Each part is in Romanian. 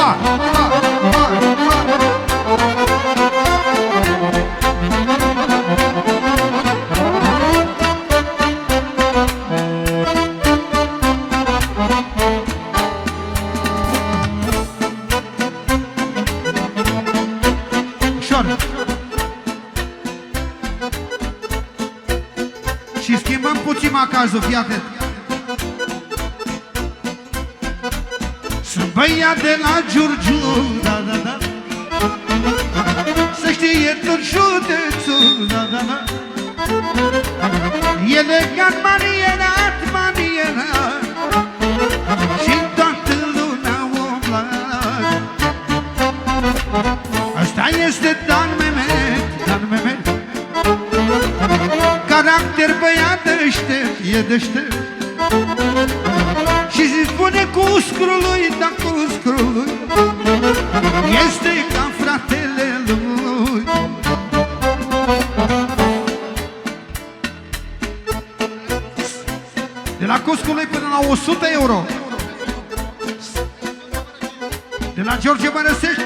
Ha, ha, ha, ha. Și schimbăm puțin macazul, fii atent. Sunt băiat de la Giurgiu, da, da, da. Să știe tot județul, da, da, da. Elegant manierat, manierat, și toată lumea umblat. Asta este Dan Mehmet, Dan Mehmet. Caracter băiat deștept, e deștept. Și se spune cu uscrul lui, da, cu uscrul lui. Este ca fratele lui. De la cuscul lui până la 100 euro. De la George Mărăsești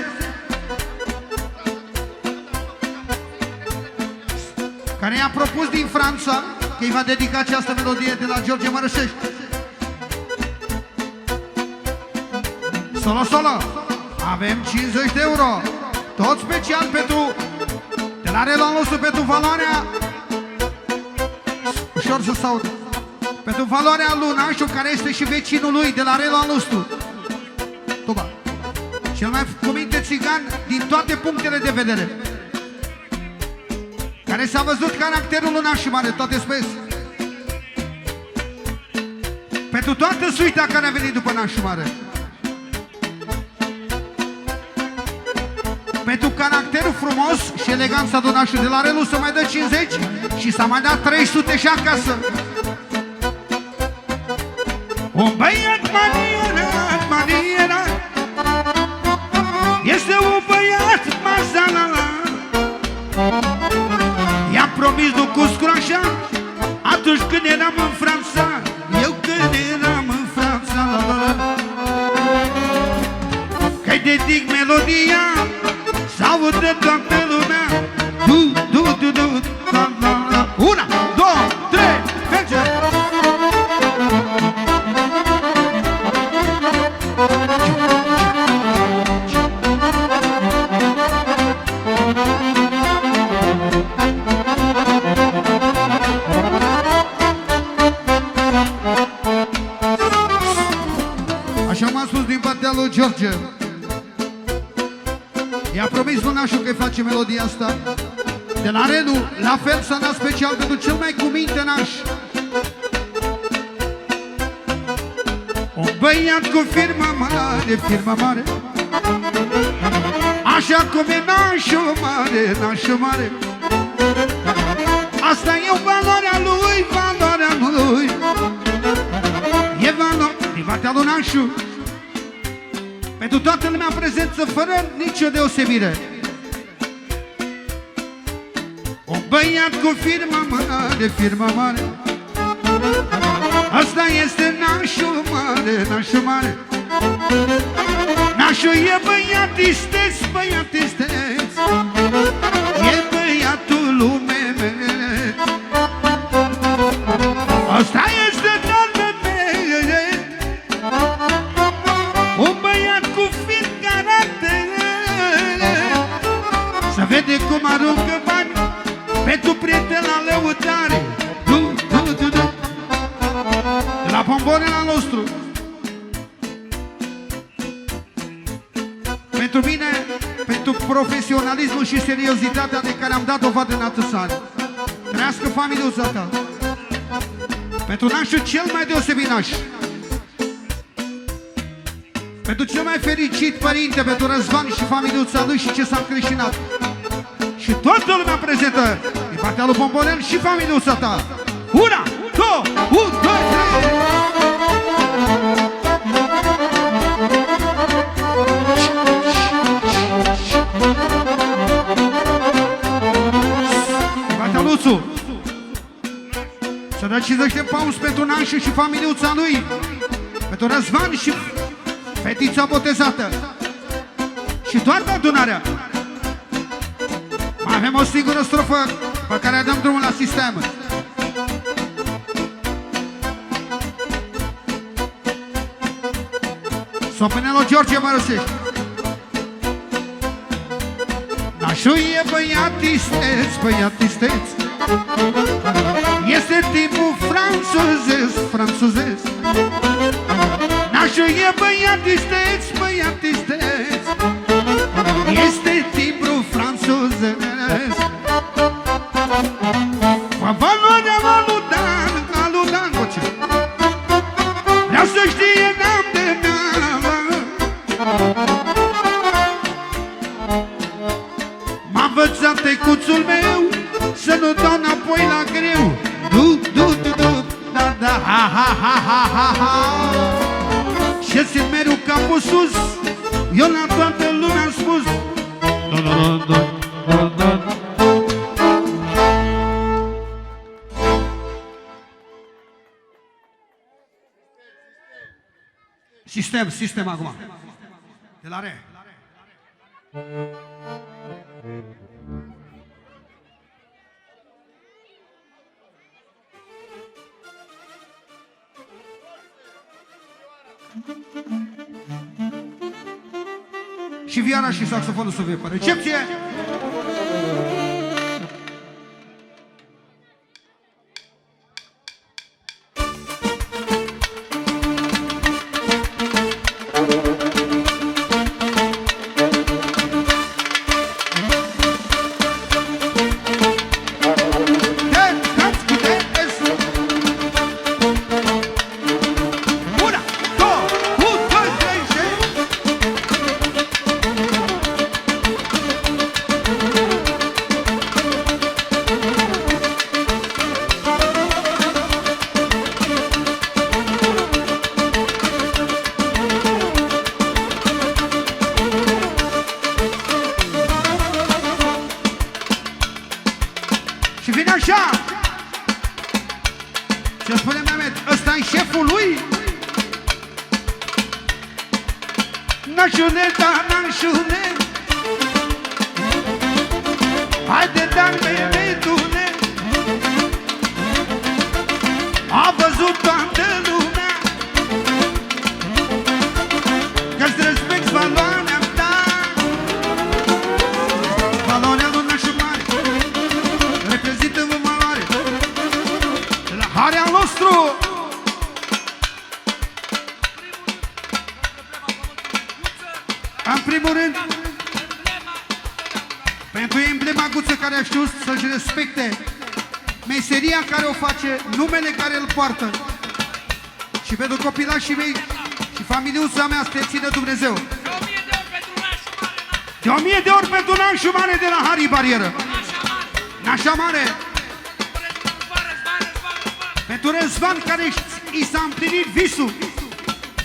care i-a propus din Franța că îi va dedica această melodie de la George Mărăsești. Solo, solo. Avem 50 de euro. Tot special pentru de la relul nostru, pentru valoarea ușor să se audă. Pentru valoarea Lunașu, care este și vecinul lui de la relul nostru. Tuba. Cel mai cuminte țigan din toate punctele de vedere, care s-a văzut caracterul lui Nașu Mare, toate spes. Pentru toată suita care a venit după Nașu Mare. Pentru caracterul frumos și eleganța lui Nașu de la Relu să mai dă 50 și s-a mai dat 300 și acasă. Un băiat manierat, manierat, este un băiat mazalala. I-am promis lui Cuscru așa atunci când eram în Franța. Eu când eram în Franța, la, la, la, că-i dedic melodia să audă toată lumea. Du, du, du, du, la, la, la. Una, două, trei, merge! Așa m-a spus din partea lui George. I-a promis Lunașu că-i face melodia asta. De la Relu, la fel s-a dat special pentru cel mai cuminte naș. Un băiat cu firma mare, firma mare, așa cum e Nașu Mare, Nașu Mare. Asta e valoarea lui, valoarea lui. E valoarea din partea lui Nașu. Pentru toată lumea prezență, fără nicio deosebire. Un băiat cu firma mare, firma mare, asta este Nașu Mare, Nașu Mare. Nașu e băiat isteț, băiat isteț, e băiatul lui Mehmet. Asta este Dan Mehmet, un băiat cu fin caracter. Să vede cum aruncă bani pentru prietena lăutare. Du, du, du, du. De la Bombonela nostru. Pentru mine, pentru profesionalismul și seriozitatea de care am dat dovadă în atâți ani. Trăiască familiuța ta. Pentru nașul cel mai deosebit naș. Pentru cel mai fericit părinte, pentru Răzvan și familiuța lui și ce s-a încreștinat. Și toată lumea prezentă din partea lui Bombonel și familiuța ta. Una, două, un, doi, trei. Din partea Luțu. Să dă 50 de pauz pentru Nașu și familiuța lui. Pentru Răzvan și fetița botezată. adunarea. Mai avem o singură strofă pe care dăm drumul la sistem. Sopânelu George Mărăsești. Nașul e băiat isteț, băiat isteț. Este timpul franțuzesc. Nașul e băiat isteț, băiat isteț. Este timpul franțuzesc. Valoarea aludan, coce. Vreau să știe n-am de neamă. M-a învățat tecuțul meu să nu dau înapoi la greu. Du, da, ha. Și țin mereu capul sus, eu la toată lumea am spus. Sistem acum. De la re. Și vioara și saxofonul să fie pe recepție. Și vine așa. Ce spune Mehmet? Ăsta-i șeful lui? Nașune, da, nașune. Haide, da, bebetule. A văzut toată lumea că-ți respecti valoarea ta. Valoarea lui nașul mare reprezintă în valoare la harea nostru. În primul rând, pentru emblema Guță care a știut să-și respecte meseria care o face, numele care îl poartă. Și pentru copilașii mei și familiuța mea să te țină Dumnezeu. De 1000 de ori pentru nașul mare de la Harry Barieră. Nașa mare. Pentru Răzvan care i s-a împlinit visul.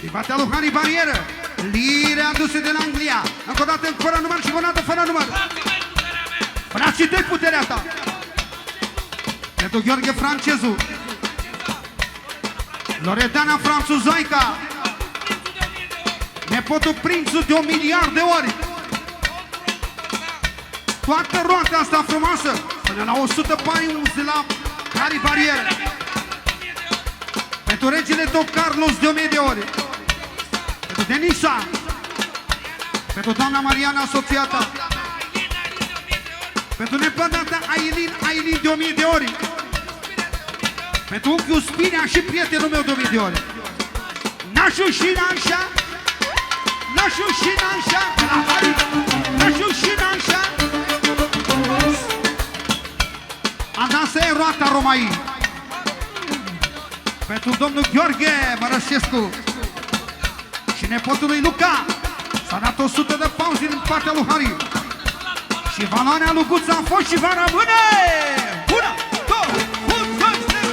Din partea lui Harry Barieră. Lire aduse de la Anglia. Încă o dată fără număr și o dată fără număr. Frații tăi puterea ta. Pentru Gheorghe Francezu. Loredana Franțuzaica. Nepotul prințul de 1 miliard de ori. Toată roata asta frumoasă. Până la 100 paiuni de la Harry Barieră. Pentru regele Don Carlos de 1000 de ori. Pentru Denisa. Pentru doamna Mariana, soția ta. Pentru nepădata Ailin de 1000 de ori. Pentru unchiul Spinea și prietenul meu de 1000 de ori. Nașu și Nanșa. Nașu și Nanșa. Nașu și Nanșa. Asta e roata Romai. Pentru domnul Gheorghe Mărășescu și nepotul lui Luca s-a dat 100 de pauze din partea lui Harry. Și valoarea lui Guță a fost și va rămâne. Una, două, un, doi, trei.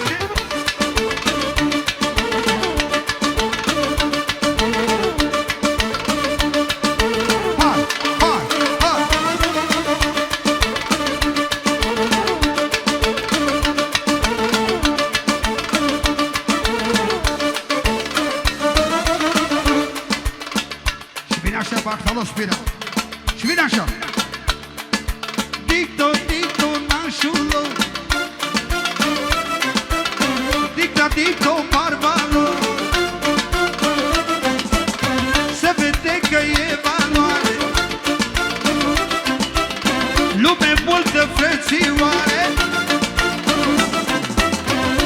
Hai, hai, hai. Și vine așa Bartolo Spirea. Și vine așa. Dicto, dicto, nașulo, dicta, dicto, barbalo, se vede că e valoare, lume multă frățioare.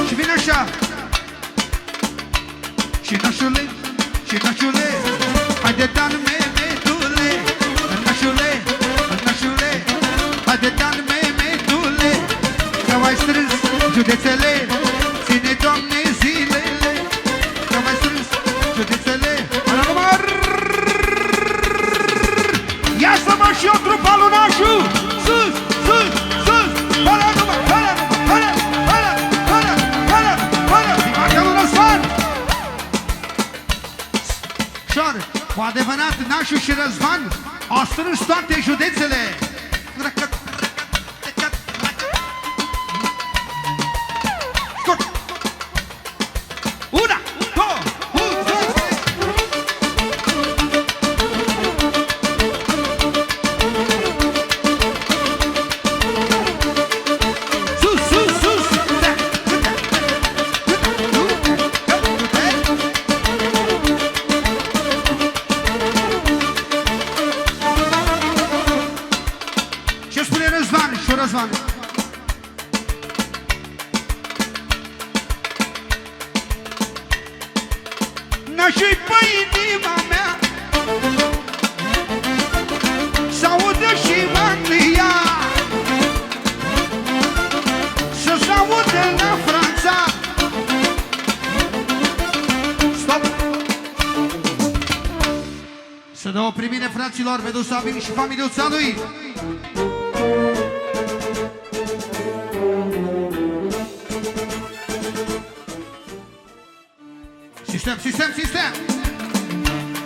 Și vine așa. Și nașule, și nașule, haide Dan Mehmetule, nașule, nașule, haide Dan Mehmetule, că mai strâns județele, ține Doamne zilele, că mai strâns județele. Ala număr! Ia să mă și eu trupa lui Nașu! Sus, sus, sus! Ala număr, ala număr, ala, ala, ala, ala, ala! Din partea lui Răzvan! Cu adevărat, Nașu și Răzvan au strâns toate județele. Una, două, sus, sus, sus. Ce spune Răzvan și Răzvan? Nașu-i pe inima mea, s-audă și Anglia, să s-audă la Franța. Stop! Să dă o primire, fraților, pentru Sabin și familiuța lui. Sistem, sistem, sistem!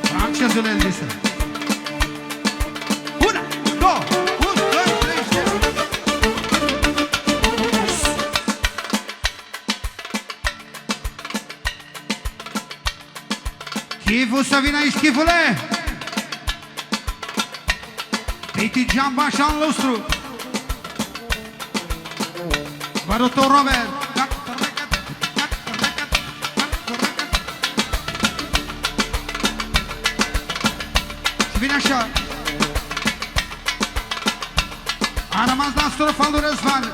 Francezul Elvisă. Una, două, un, doi, trei, Chivu să vină aici, Chivule! Piti geamba așa în lustru. Barutul Robert. Și vine așa. A rămas la strofa lui Răzvan.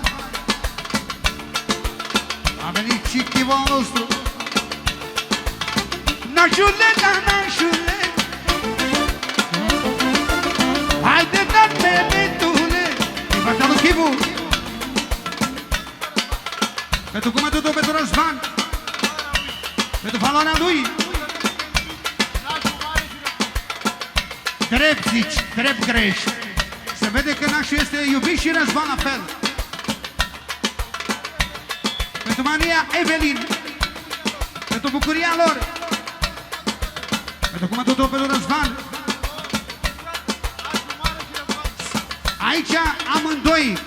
A venit și Chivul al nostru. Nașule, da, nașule, haide, Dan Mehmetule, din partea lui Chivu. Pentru cuvântul tău, pentru Răzvan, pentru valoarea lui. Drept zici, drept grești. Se vede că Nașu este iubit și Răzvan la fel. Pentru Maria Evelin, pentru bucuria lor, pentru cuvântul tău, pentru Răzvan. Aici amândoi,